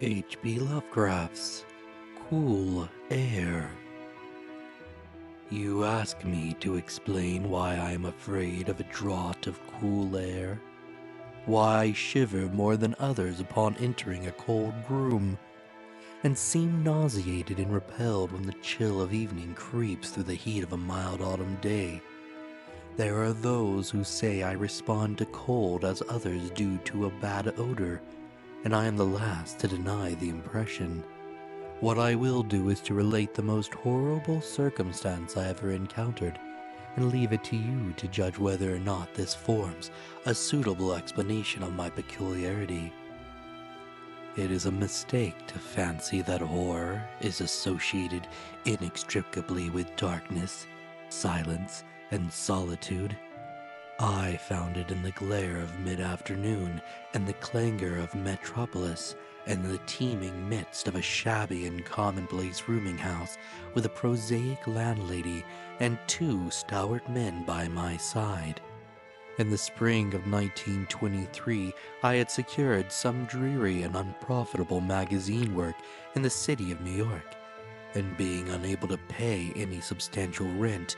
H.P. Lovecraft's Cool Air. You ask me to explain why I am afraid of a draught of cool air, why I shiver more than others upon entering a cold room, and seem nauseated and repelled when the chill of evening creeps through the heat of a mild autumn day. There are those who say I respond to cold as others do to a bad odor, and I am the last to deny the impression. What I will do is to relate the most horrible circumstance I ever encountered, and leave it to you to judge whether or not this forms a suitable explanation of my peculiarity. It is a mistake to fancy that horror is associated inextricably with darkness, silence, and solitude. I found it in the glare of mid-afternoon and the clangor of metropolis, and in the teeming midst of a shabby and commonplace rooming house with a prosaic landlady and two stalwart men by my side. In the spring of 1923, I had secured some dreary and unprofitable magazine work in the city of New York, and being unable to pay any substantial rent,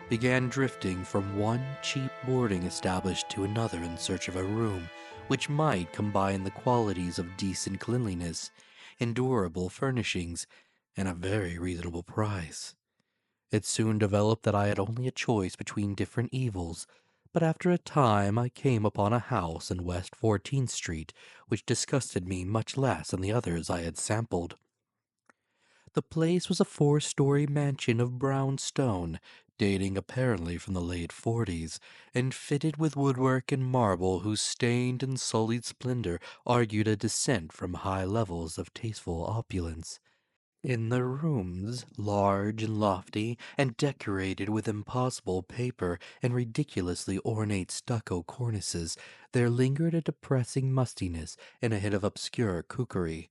began drifting from one cheap boarding establishment to another in search of a room which might combine the qualities of decent cleanliness, endurable furnishings, and a very reasonable price. It soon developed that I had only a choice between different evils, but after a time I came upon a house in West 14th Street which disgusted me much less than the others I had sampled. The place was a four-story mansion of brown stone, dating apparently from the late 40s, and fitted with woodwork and marble whose stained and sullied splendor argued a descent from high levels of tasteful opulence. In the rooms, large and lofty, and decorated with impossible paper and ridiculously ornate stucco cornices, there lingered a depressing mustiness and a hint of obscure cookery.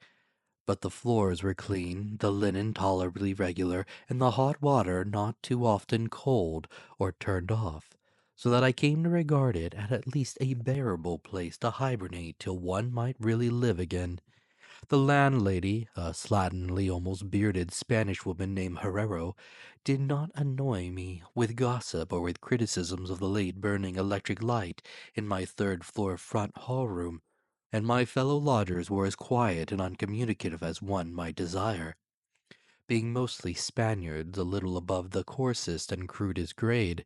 But the floors were clean, the linen tolerably regular, and the hot water not too often cold or turned off, so that I came to regard it as at least a bearable place to hibernate till one might really live again. The landlady, a slatternly, almost bearded Spanish woman named Herrero, did not annoy me with gossip or with criticisms of the late burning electric light in my third-floor front hall room, and my fellow lodgers were as quiet and uncommunicative as one might desire. Being mostly Spaniards, a little above the coarsest and crudest grade,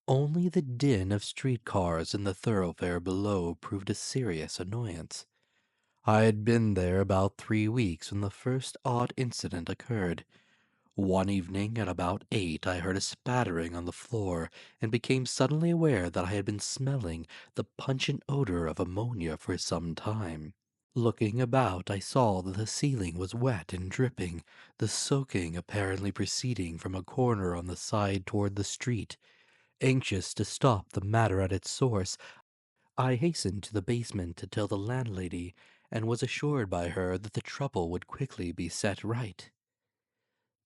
only the din of streetcars in the thoroughfare below proved a serious annoyance. I had been there about 3 weeks when the first odd incident occurred. One evening at about 8 I heard a spattering on the floor and became suddenly aware that I had been smelling the pungent odor of ammonia for some time. Looking about, I saw that the ceiling was wet and dripping, the soaking apparently proceeding from a corner on the side toward the street. Anxious to stop the matter at its source, I hastened to the basement to tell the landlady, and was assured by her that the trouble would quickly be set right.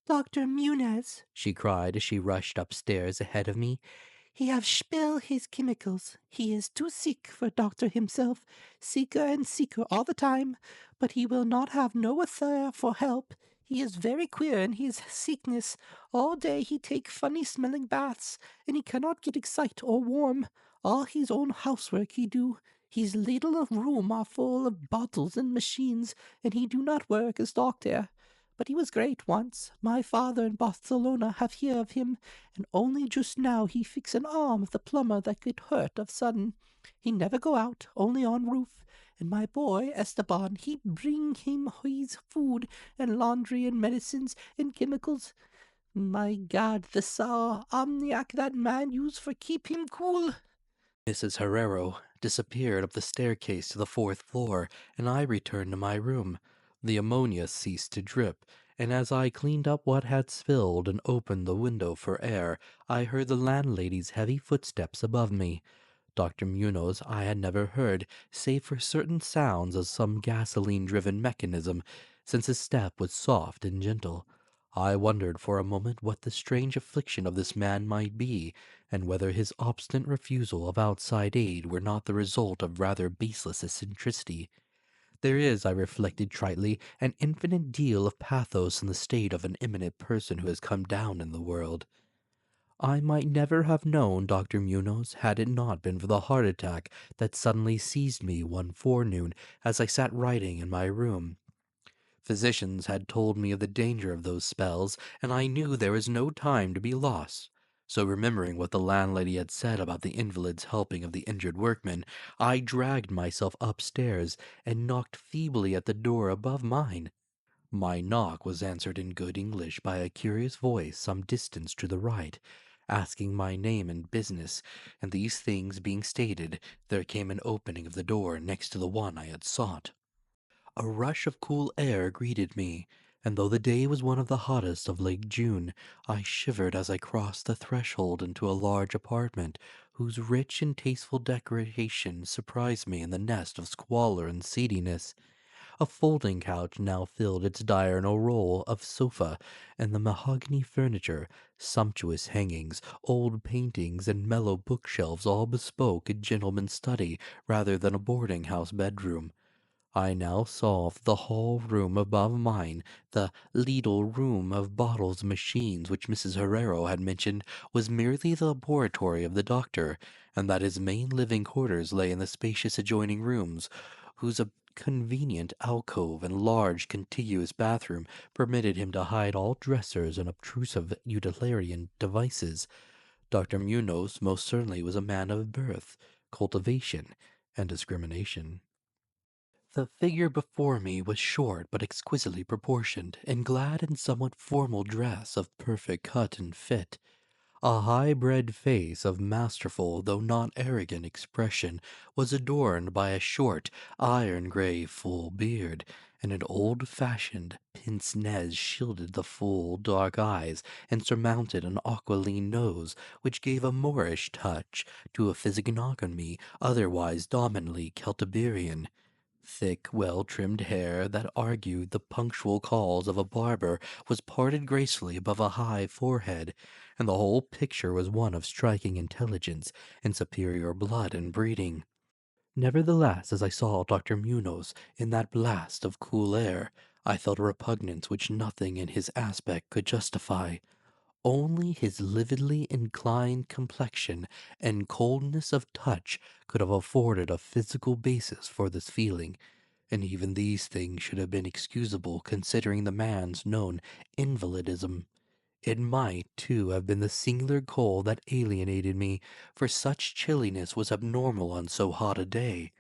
Dr. Munez, she cried as she rushed upstairs ahead of me. He have spill his chemicals. He is too sick for doctor himself, sicker and sicker all the time, but he will not have no affair for help. He is very queer in his sickness. All day he take funny smelling baths, and he cannot get excite or warm. All his own housework he do. His little room are full of bottles and machines, and he do not work as doctor. But he was great once. My father in Barcelona have hear of him, and only just now he fix an arm of the plumber that get hurt of sudden. He never go out, only on roof. And my boy, Esteban, he bring him his food and laundry and medicines and chemicals. My God, the sour amniac that man use for keep him cool. Mrs. Herrero disappeared up the staircase to the fourth floor, and I returned to my room. The ammonia ceased to drip, and as I cleaned up what had spilled and opened the window for air, I heard the landlady's heavy footsteps above me. Dr. Munoz I had never heard, save for certain sounds of some gasoline-driven mechanism, since his step was soft and gentle. I wondered for a moment what the strange affliction of this man might be, and whether his obstinate refusal of outside aid were not the result of rather baseless eccentricity. There is, I reflected tritely, an infinite deal of pathos in the state of an eminent person who has come down in the world. I might never have known Dr. Munoz had it not been for the heart attack that suddenly seized me one forenoon as I sat writing in my room. Physicians had told me of the danger of those spells, and I knew there was no time to be lost. So remembering what the landlady had said about the invalid's helping of the injured workman, I dragged myself upstairs and knocked feebly at the door above mine. My knock was answered in good English by a curious voice some distance to the right, asking my name and business, and these things being stated, there came an opening of the door next to the one I had sought. A rush of cool air greeted me, and though the day was one of the hottest of late June, I shivered as I crossed the threshold into a large apartment, whose rich and tasteful decoration surprised me in the nest of squalor and seediness. A folding couch now filled its diurnal role of sofa, and the mahogany furniture, sumptuous hangings, old paintings, and mellow bookshelves all bespoke a gentleman's study rather than a boarding-house bedroom. I now saw the hall room above mine, the "leetle room of bottles and machines" which Mrs. Herrero had mentioned, was merely the laboratory of the doctor, and that his main living quarters lay in the spacious adjoining rooms, whose convenient alcove and large contiguous bathroom permitted him to hide all dressers and obtrusive utilitarian devices. Dr. Munoz most certainly was a man of birth, cultivation, and discrimination. The figure before me was short but exquisitely proportioned, and clad in somewhat formal dress of perfect cut and fit. A high-bred face of masterful though not arrogant expression was adorned by a short, iron-gray full beard, and an old-fashioned pince-nez shielded the full, dark eyes and surmounted an aquiline nose which gave a Moorish touch to a physiognomy otherwise dominantly Celtiberian. Thick, well-trimmed hair that argued the punctual calls of a barber was parted gracefully above a high forehead, and the whole picture was one of striking intelligence and superior blood and breeding. Nevertheless, as I saw Dr. Munoz in that blast of cool air, I felt a repugnance which nothing in his aspect could justify. Only his lividly inclined complexion and coldness of touch could have afforded a physical basis for this feeling, and even these things should have been excusable considering the man's known invalidism. It might, too, have been the singular cold that alienated me, for such chilliness was abnormal on so hot a day,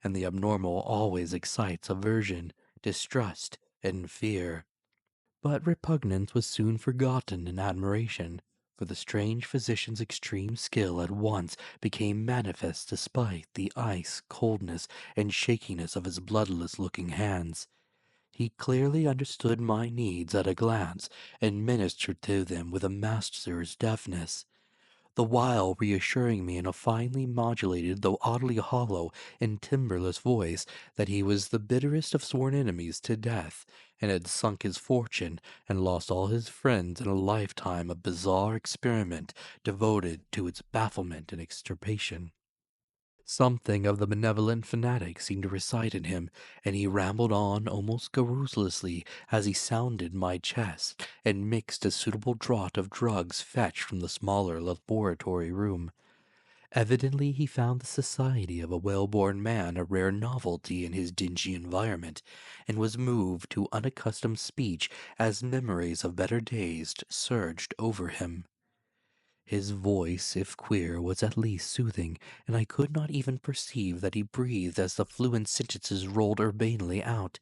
and the abnormal always excites aversion, distrust, and fear. But repugnance was soon forgotten in admiration, for the strange physician's extreme skill at once became manifest despite the ice, coldness, and shakiness of his bloodless-looking hands. He clearly understood my needs at a glance, and ministered to them with a master's deftness, the while reassuring me in a finely modulated though oddly hollow and timbreless voice that he was the bitterest of sworn enemies to death, and had sunk his fortune and lost all his friends in a lifetime of bizarre experiment devoted to its bafflement and extirpation. Something of the benevolent fanatic seemed to reside in him, and he rambled on almost garrulously as he sounded my chest and mixed a suitable draught of drugs fetched from the smaller laboratory room. Evidently he found the society of a well-born man a rare novelty in his dingy environment, and was moved to unaccustomed speech as memories of better days surged over him. His voice, if queer, was at least soothing, and I could not even perceive that he breathed as the fluent sentences rolled urbanely out.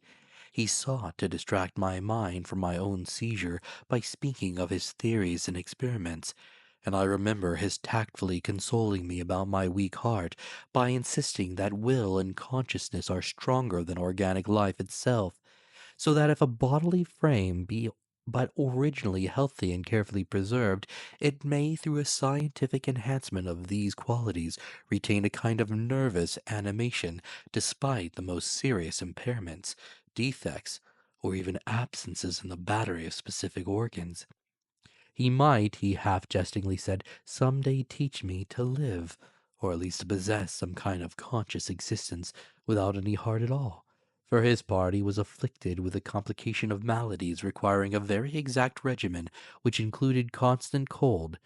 He sought to distract my mind from my own seizure by speaking of his theories and experiments, and I remember his tactfully consoling me about my weak heart by insisting that will and consciousness are stronger than organic life itself, so that if a bodily frame be but originally healthy and carefully preserved, it may, through a scientific enhancement of these qualities, retain a kind of nervous animation, despite the most serious impairments, defects, or even absences in the battery of specific organs. He might, he half jestingly said, some day teach me to live, or at least to possess some kind of conscious existence without any heart at all, For his part, he was afflicted with a complication of maladies requiring a very exact regimen, which included constant cold.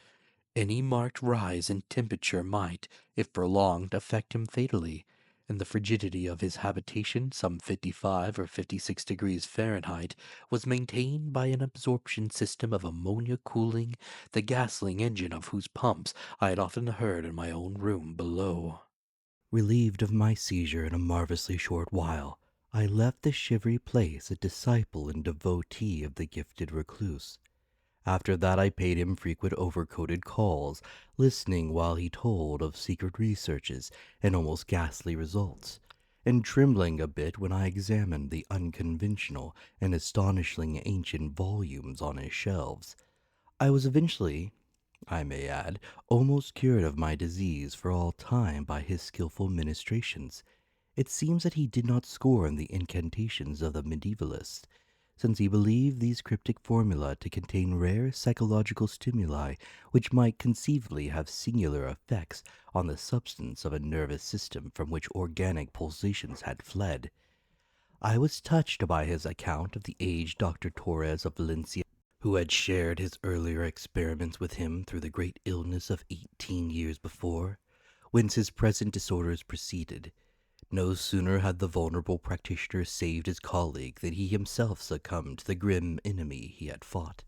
Any marked rise in temperature might, if prolonged, affect him fatally, and the frigidity of his habitation, some 55 or 56 degrees Fahrenheit, was maintained by an absorption system of ammonia cooling, the gasoline engine of whose pumps I had often heard in my own room below. Relieved of my seizure in a marvelously short while, I left the shivery place a disciple and devotee of the gifted recluse. After that I paid him frequent overcoated calls, listening while he told of secret researches and almost ghastly results, and trembling a bit when I examined the unconventional and astonishingly ancient volumes on his shelves. I was eventually, I may add, almost cured of my disease for all time by his skilful ministrations. It seems that he did not scorn the incantations of the medievalists, since he believed these cryptic formulae to contain rare psychological stimuli which might conceivably have singular effects on the substance of a nervous system from which organic pulsations had fled. I was touched by his account of the aged Dr. Torres of Valencia, who had shared his earlier experiments with him through the great illness of 18 years before, whence his present disorders proceeded. No sooner had the vulnerable practitioner saved his colleague than he himself succumbed to the grim enemy he had fought.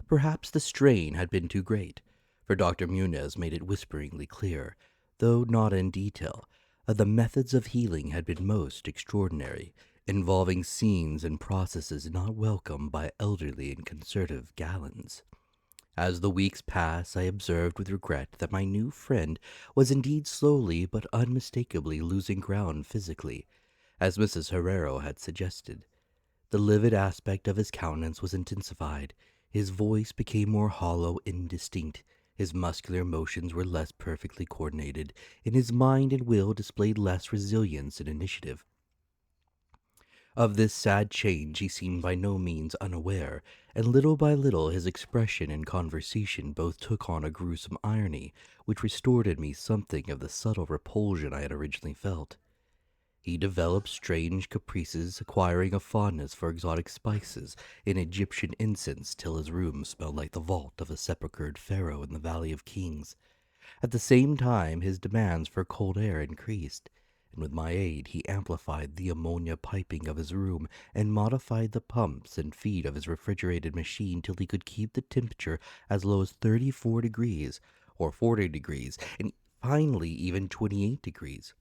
Perhaps the strain had been too great, for Dr. Munez made it whisperingly clear, though not in detail, that the methods of healing had been most extraordinary, involving scenes and processes not welcomed by elderly and conservative gallants. As the weeks passed, I observed with regret that my new friend was indeed slowly but unmistakably losing ground physically, as Mrs. Herrero had suggested. The livid aspect of his countenance was intensified, his voice became more hollow and indistinct, his muscular motions were less perfectly coordinated, and his mind and will displayed less resilience and initiative. Of this sad change he seemed by no means unaware, and little by little his expression and conversation both took on a gruesome irony, which restored in me something of the subtle repulsion I had originally felt. He developed strange caprices, acquiring a fondness for exotic spices and Egyptian incense till his room smelled like the vault of a sepulchred pharaoh in the Valley of Kings. At the same time, his demands for cold air increased, and with my aid he amplified the ammonia piping of his room and modified the pumps and feed of his refrigerated machine till he could keep the temperature as low as 34 degrees, or 40 degrees, and finally even 28 degrees.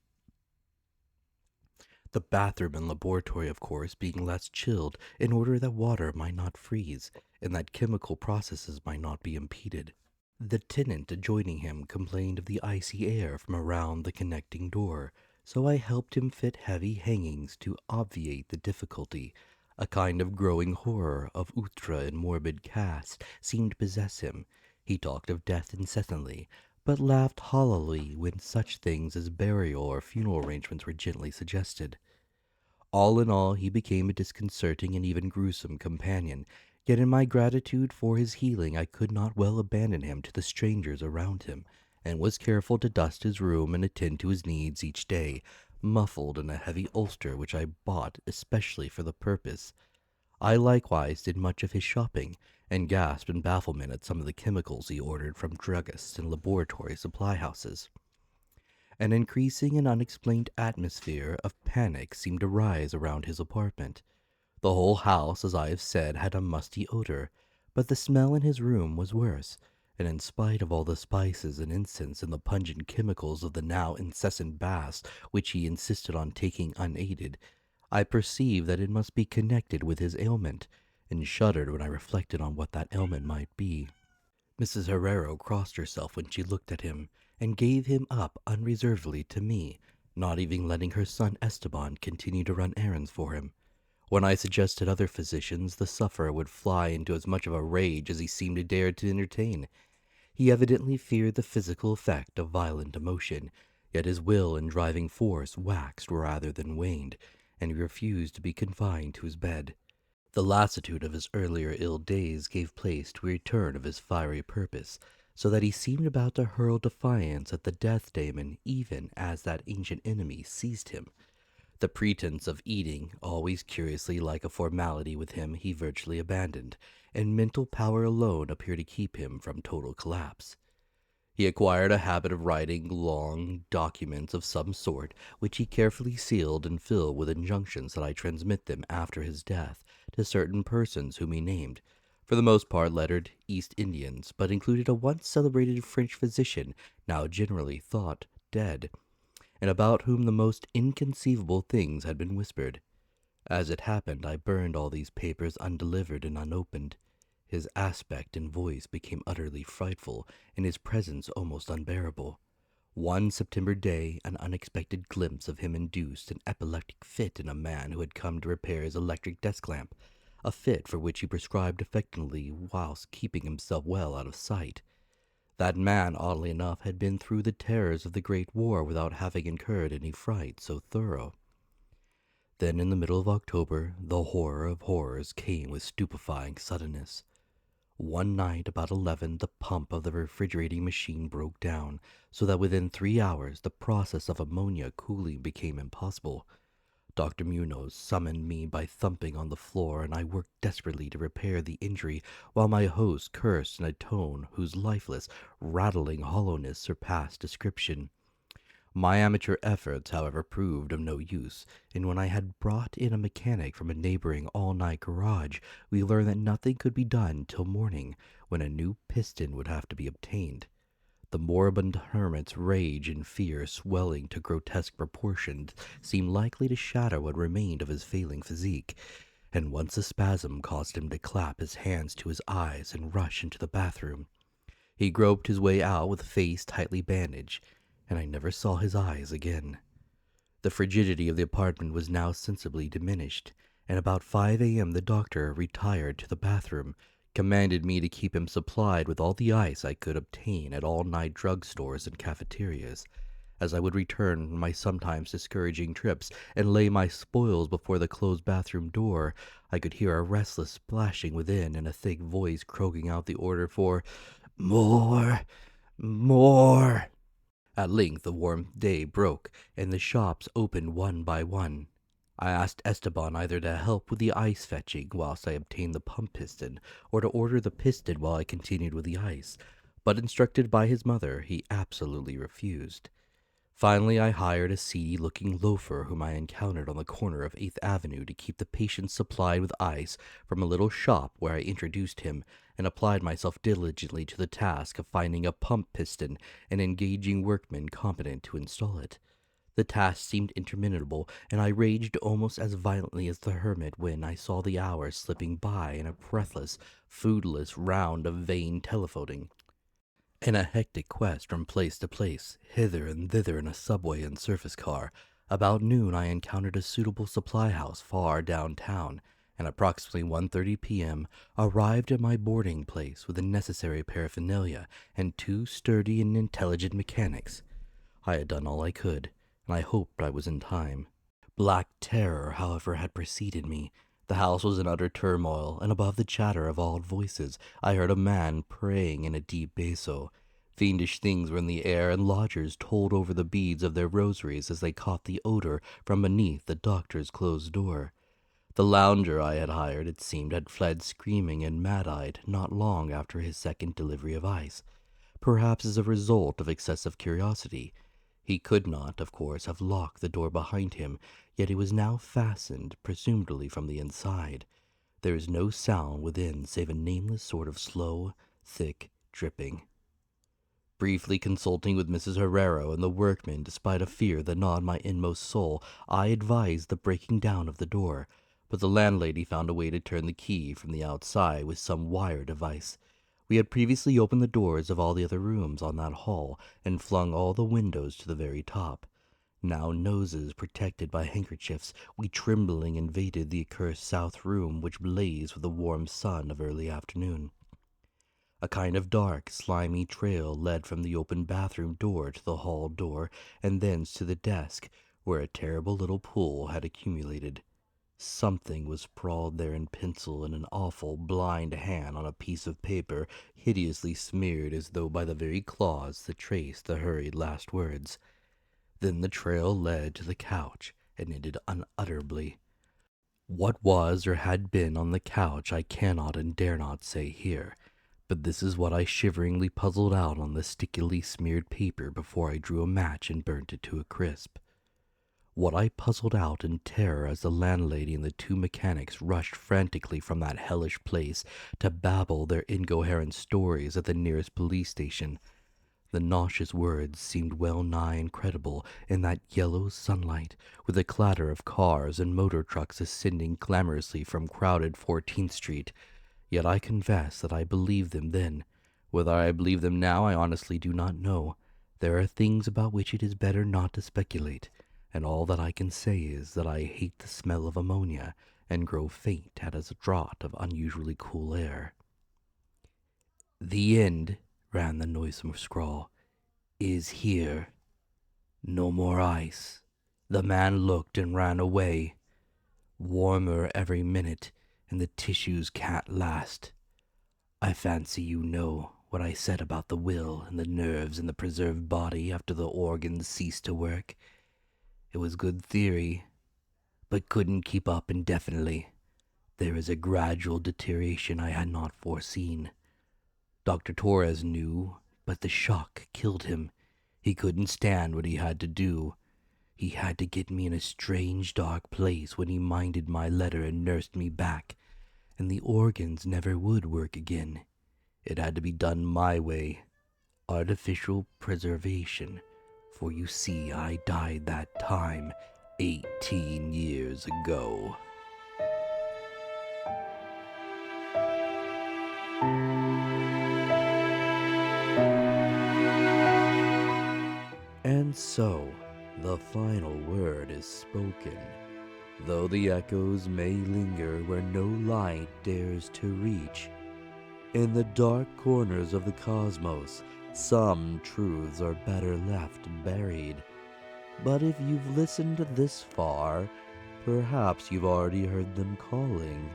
The bathroom and laboratory, of course, being less chilled in order that water might not freeze and that chemical processes might not be impeded. The tenant adjoining him complained of the icy air from around the connecting door, so I helped him fit heavy hangings to obviate the difficulty. A kind of growing horror of outre and morbid cast seemed to possess him. He talked of death incessantly, but laughed hollowly when such things as burial or funeral arrangements were gently suggested. All in all, he became a disconcerting and even gruesome companion, yet in my gratitude for his healing I could not well abandon him to the strangers around him, and was careful to dust his room and attend to his needs each day, muffled in a heavy ulster which I bought especially for the purpose. I likewise did much of his shopping, and gasped in bafflement at some of the chemicals he ordered from druggists and laboratory supply houses. An increasing and unexplained atmosphere of panic seemed to rise around his apartment. The whole house, as I have said, had a musty odor, but the smell in his room was worse, and in spite of all the spices and incense and the pungent chemicals of the now incessant baths which he insisted on taking unaided, I perceived that it must be connected with his ailment, and shuddered when I reflected on what that ailment might be. Mrs. Herrero crossed herself when she looked at him, and gave him up unreservedly to me, not even letting her son Esteban continue to run errands for him. When I suggested other physicians, the sufferer would fly into as much of a rage as he seemed to dare to entertain. He evidently feared the physical effect of violent emotion, yet his will and driving force waxed rather than waned, and he refused to be confined to his bed. The lassitude of his earlier ill days gave place to a return of his fiery purpose, so that he seemed about to hurl defiance at the death demon even as that ancient enemy seized him. The pretense of eating, always curiously like a formality with him, he virtually abandoned, and mental power alone appeared to keep him from total collapse. He acquired a habit of writing long documents of some sort, which he carefully sealed and filled with injunctions that I transmit them after his death to certain persons whom he named, for the most part lettered East Indians, but included a once celebrated French physician, now generally thought dead, and about whom the most inconceivable things had been whispered. As it happened, I burned all these papers undelivered and unopened. His aspect and voice became utterly frightful, and his presence almost unbearable. One September day, an unexpected glimpse of him induced an epileptic fit in a man who had come to repair his electric desk lamp, a fit for which he prescribed effectively whilst keeping himself well out of sight. That man, oddly enough, had been through the terrors of the Great War without having incurred any fright so thorough. Then, in the middle of October, the horror of horrors came with stupefying suddenness. One night, about 11, the pump of the refrigerating machine broke down, so that within 3 hours the process of ammonia cooling became impossible. Dr. Munoz summoned me by thumping on the floor, and I worked desperately to repair the injury, while my host cursed in a tone whose lifeless, rattling hollowness surpassed description. My amateur efforts, however, proved of no use, and when I had brought in a mechanic from a neighboring all-night garage, we learned that nothing could be done till morning, when a new piston would have to be obtained. The moribund hermit's rage and fear, swelling to grotesque proportions, seemed likely to shatter what remained of his failing physique, and once a spasm caused him to clap his hands to his eyes and rush into the bathroom. He groped his way out with face tightly bandaged, and I never saw his eyes again. The frigidity of the apartment was now sensibly diminished, and about 5 a.m. the doctor retired to the bathroom, commanded me to keep him supplied with all the ice I could obtain at all-night drug stores and cafeterias. As I would return from my sometimes discouraging trips and lay my spoils before the closed bathroom door, I could hear a restless splashing within and a thick voice croaking out the order for more, more. At length the warm day broke, and the shops opened one by one. I asked Esteban either to help with the ice fetching whilst I obtained the pump piston, or to order the piston while I continued with the ice, but instructed by his mother, he absolutely refused. Finally, I hired a seedy-looking loafer whom I encountered on the corner of 8th Avenue to keep the patients supplied with ice from a little shop where I introduced him, and applied myself diligently to the task of finding a pump piston and engaging workmen competent to install it. The task seemed interminable, and I raged almost as violently as the hermit when I saw the hours slipping by in a breathless, foodless round of vain telephoning. In a hectic quest from place to place, hither and thither in a subway and surface car, about noon I encountered a suitable supply house far downtown, and approximately 1:30 p.m. arrived at my boarding place with the necessary paraphernalia and 2 sturdy and intelligent mechanics. I had done all I could, and I hoped I was in time. Black terror, however, had preceded me. The house was in utter turmoil, and above the chatter of awed voices, I heard a man praying in a deep basso. Fiendish things were in the air, and lodgers told over the beads of their rosaries as they caught the odor from beneath the doctor's closed door. The lounger I had hired, it seemed, had fled screaming and mad-eyed not long after his second delivery of ice, perhaps as a result of excessive curiosity. He could not, of course, have locked the door behind him, yet it was now fastened, presumably from the inside. There is no sound within save a nameless sort of slow, thick dripping. Briefly consulting with Mrs. Herrero and the workmen, despite a fear that gnawed my inmost soul, I advised the breaking down of the door, but the landlady found a way to turn the key from the outside with some wire device. We had previously opened the doors of all the other rooms on that hall, and flung all the windows to the very top. Now, noses protected by handkerchiefs, we trembling invaded the accursed south room, which blazed with the warm sun of early afternoon. A kind of dark, slimy trail led from the open bathroom door to the hall door, and thence to the desk, where a terrible little pool had accumulated. Something was sprawled there in pencil in an awful, blind hand on a piece of paper, hideously smeared as though by the very claws that traced the hurried last words. Then the trail led to the couch, and ended unutterably. What was or had been on the couch I cannot and dare not say here, but this is what I shiveringly puzzled out on the stickily smeared paper before I drew a match and burnt it to a crisp. What I puzzled out in terror as the landlady and the two mechanics rushed frantically from that hellish place to babble their incoherent stories at the nearest police station. The nauseous words seemed well nigh incredible in that yellow sunlight, with the clatter of cars and motor trucks ascending clamorously from crowded 14th Street. Yet I confess that I believed them then. Whether I believe them now, I honestly do not know. There are things about which it is better not to speculate, and all that I can say is that I hate the smell of ammonia and grow faint at a draught of unusually cool air. "The end," ran the noisome scrawl, "is here. No more ice." The man looked and ran away. Warmer every minute, and the tissues can't last. I fancy you know what I said about the will and the nerves and the preserved body after the organs cease to work. It was good theory, but couldn't keep up indefinitely. There is a gradual deterioration I had not foreseen. Dr. Torres knew, but the shock killed him. He couldn't stand what he had to do. He had to get me in a strange dark place when he minded my letter and nursed me back, and the organs never would work again. It had to be done my way. Artificial preservation. For you see, I died that time 18 years ago. And so, the final word is spoken, though the echoes may linger where no light dares to reach. In the dark corners of the cosmos, some truths are better left buried. But if you've listened this far, perhaps you've already heard them calling.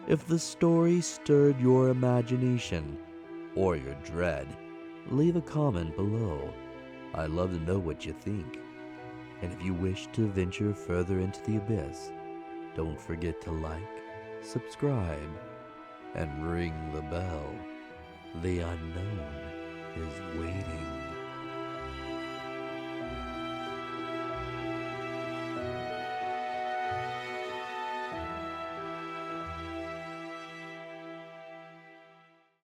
If the story stirred your imagination, or your dread, leave a comment below. I'd love to know what you think. And if you wish to venture further into the abyss, don't forget to like, subscribe, and ring the bell. The unknown is waiting.